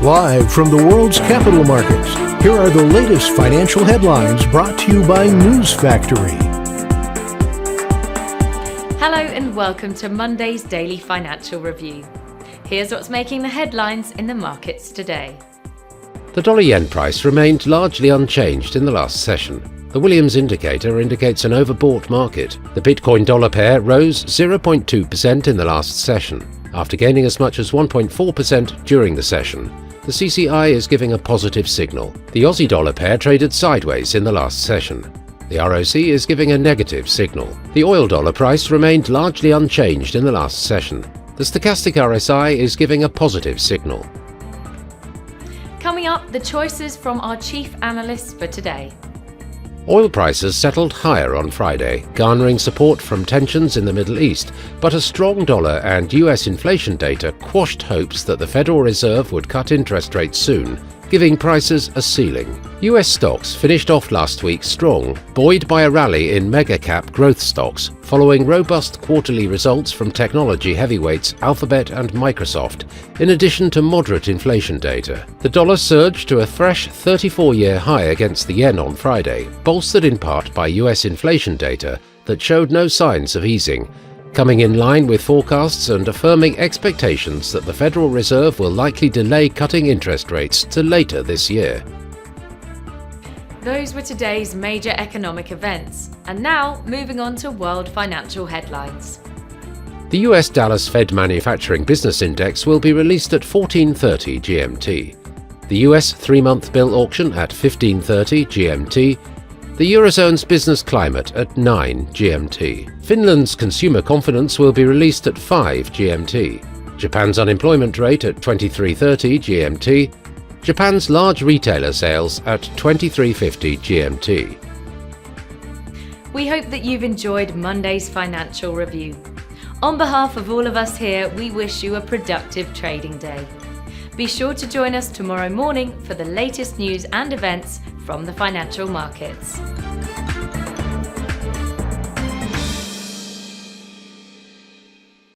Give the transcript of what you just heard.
Live from the world's capital markets, here are the latest financial headlines brought to you by News Factory. Hello and welcome to Monday's Daily Financial Review. Here's what's making the headlines in the markets today. The dollar-yen price remained largely unchanged in the last session. The Williams indicator indicates an overbought market. The Bitcoin-dollar pair rose 0.2% in the last session, after gaining as much as 1.4% during the session. The CCI is giving a positive signal. The Aussie-dollar pair traded sideways in the last session. The ROC is giving a negative signal. The oil-dollar price remained largely unchanged in the last session. The stochastic RSI is giving a positive signal. Coming up, the choices from our chief analysts for today. Oil prices settled higher on Friday, garnering support from tensions in the Middle East, but a strong dollar and US inflation data quashed hopes that the Federal Reserve would cut interest rates soon, giving prices a ceiling. US stocks finished off last week strong, buoyed by a rally in mega-cap growth stocks, following robust quarterly results from technology heavyweights Alphabet and Microsoft, in addition to moderate inflation data. The dollar surged to a fresh 34-year high against the yen on Friday, bolstered in part by US inflation data that showed no signs of easing, coming in line with forecasts and affirming expectations that the Federal Reserve will likely delay cutting interest rates to later this year. Those were today's major economic events. And now, moving on to world financial headlines. The US Dallas Fed Manufacturing Business Index will be released at 14:30 GMT. The US 3-month bill auction at 15:30 GMT. The Eurozone's business climate at 9 GMT. Finland's consumer confidence will be released at 5 GMT. Japan's unemployment rate at 23:30 GMT. Japan's large retailer sales at 23:50 GMT. We hope that you've enjoyed Monday's financial review. On behalf of all of us here, we wish you a productive trading day. Be sure to join us tomorrow morning for the latest news and events from the financial markets.